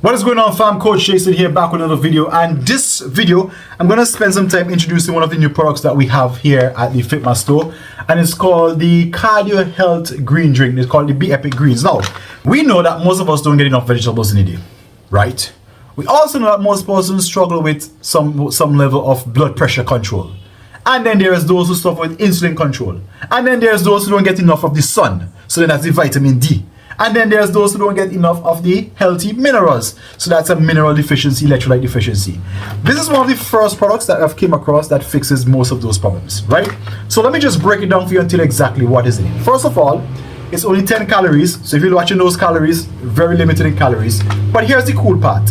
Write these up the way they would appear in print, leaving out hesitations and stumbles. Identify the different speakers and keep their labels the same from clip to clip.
Speaker 1: What is going on, fam? Coach Jason here, back with another video. And this video, I'm going to spend some time introducing one of the new products that we have here at the Fitma store. And it's called the Cardio Health Green Drink. It's called the Be Epic Greens. Now, we know that most of us don't get enough vegetables in a day, right? We also know that most persons struggle with some level of blood pressure control. And then there's those who suffer with insulin control. And then there's those who don't get enough of the sun. So then that's the vitamin D. And then there's those who don't get enough of the healthy minerals. So that's a mineral deficiency, electrolyte deficiency. This is one of the first products that I've came across that fixes most of those problems, right? So let me just break it down for you and tell you exactly what is in it. First of all, it's only 10 calories. So if you're watching those calories, very limited in calories. But here's the cool part.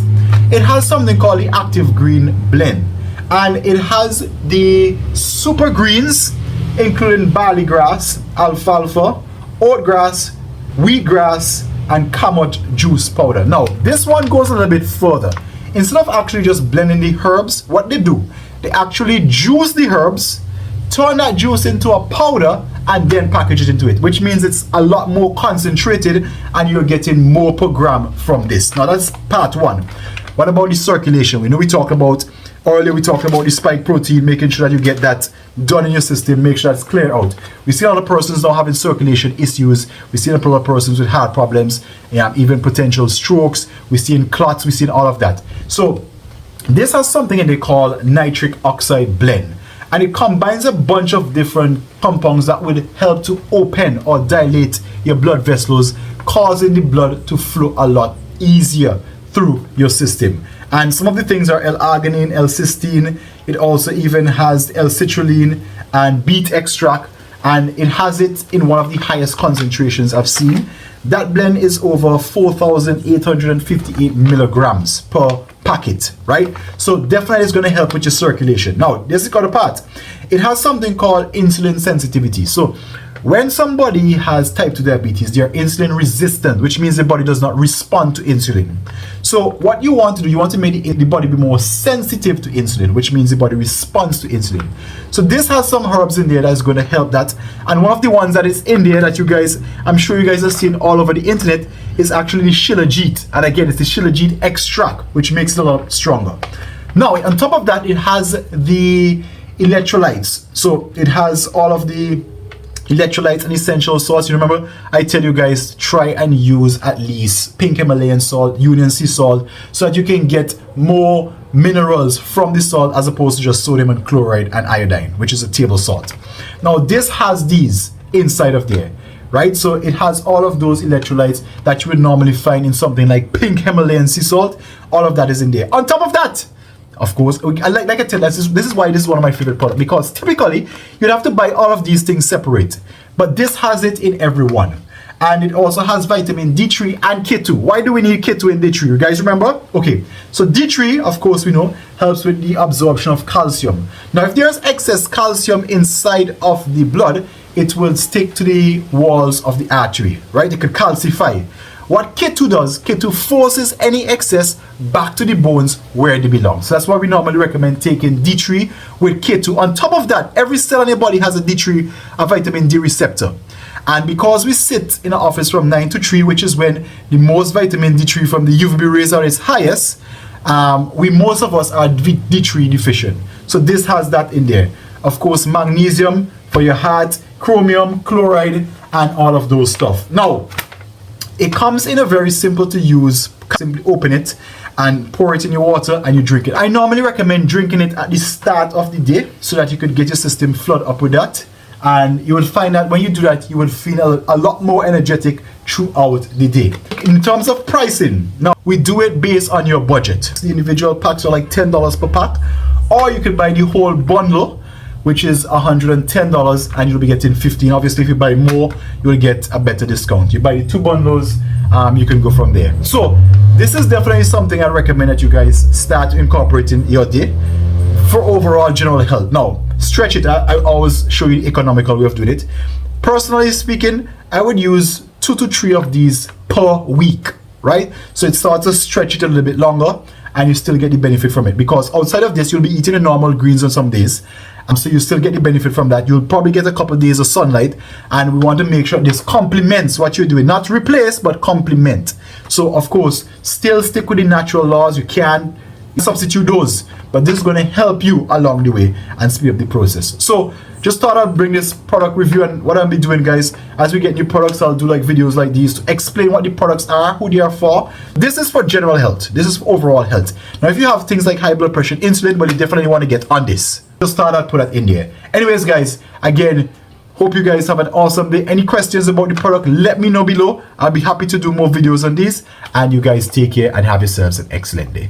Speaker 1: It has something called the Active Green Blend. And it has the super greens, including barley grass, alfalfa, oatgrass, wheatgrass, and kamut juice powder. Now, this one goes a little bit further. Instead of actually just blending the herbs, what they do, they actually juice the herbs, turn that juice into a powder, and then package it into it, which means it's a lot more concentrated and you're getting more per gram from this. Now, that's part one. What about the circulation? We know we talked about earlier, we talked about the spike protein, making sure that you get that done in your system, make sure that's cleared out. We see a lot of persons now having circulation issues. We see a lot of persons with heart problems, even potential strokes. We see in clots, we see in all of that. So this has something that they call nitric oxide blend. And it combines a bunch of different compounds that would help to open or dilate your blood vessels, causing the blood to flow a lot easier through your system. And some of the things are L-Arginine, L-Cysteine. It also even has L-Citrulline and beet extract, and it has it in one of the highest concentrations I've seen. That blend is over 4,858 milligrams per packet, right? So definitely it's going to help with your circulation. Now, this is the other part. It has something called insulin sensitivity. So when somebody has type 2 diabetes, they are insulin resistant, which means the body does not respond to insulin. So what you want to do, you want to make the body be more sensitive to insulin, which means the body responds to insulin. So this has some herbs in there that's going to help that. And one of the ones that is in there that you guys, I'm sure you guys have seen all over the internet, is actually the shilajit. And again, it's the shilajit extract, which makes it a lot stronger. Now, on top of that, it has the electrolytes. So it has all of the electrolytes and essential salts. You remember I tell you guys, try and use at least pink Himalayan salt, Union sea salt, so that you can get more minerals from the salt as opposed to just sodium and chloride and iodine, which is a table salt. Now this has these inside of there, right? So it has all of those electrolytes that you would normally find in something like pink Himalayan sea salt. All of that is in there. On top of that, of course, like I tell you, this is why this is one of my favorite products, because typically you'd have to buy all of these things separate, but this has it in every one. And it also has vitamin D3 and K2. Why do we need K2 and D3? You guys remember? Okay, so D3, of course, we know, helps with the absorption of calcium. Now, if there's excess calcium inside of the blood, it will stick to the walls of the artery, right? It could calcify. What K2 does, K2 forces any excess back to the bones where they belong. So that's why we normally recommend taking D3 with K2. On top of that, every cell in your body has a vitamin D receptor. And because we sit in an office from 9 to 3, which is when the most vitamin D3 from the UVB rays are its highest, most of us are D3 deficient. So this has that in there. Of course, magnesium for your heart, chromium, chloride, and all of those stuff. Now, it comes in a very simple to use. Simply open it and pour it in your water and you drink it. I normally recommend drinking it at the start of the day so that you could get your system flood up with that. And you will find that when you do that, you will feel a lot more energetic throughout the day. In terms of pricing, now we do it based on your budget. The individual packs are like $10 per pack, or you could buy the whole bundle, which is $110, and you'll be getting 15. Obviously, if you buy more, you'll get a better discount. You buy the 2 bundles, you can go from there. So this is definitely something I recommend that you guys start incorporating your day for overall general health. Now, stretch it. I always show you the economical way of doing it. Personally speaking, I would use 2 to 3 of these per week, right? So it starts to stretch it a little bit longer, and you still get the benefit from it, because outside of this, you'll be eating the normal greens on some days, So you still get the benefit from that. You'll probably get a couple of days of sunlight, and we want to make sure this complements what you're doing, not replace but complement. So of course, still stick with the natural laws. You can substitute those, but this is going to help you along the way and speed up the process. So just thought I'd bring this product review, and what I'll be doing, guys, as we get new products, I'll do like videos like these to explain what the products are, who they are for. This is for general health. This is for overall health. Now if you have things like high blood pressure, insulin, but you definitely want to get on this, just thought I'd put that in there. Anyways, guys, again, hope you guys have an awesome day. Any questions about the product, let me know below. I'll be happy to do more videos on these, and you guys take care and have yourselves an excellent day.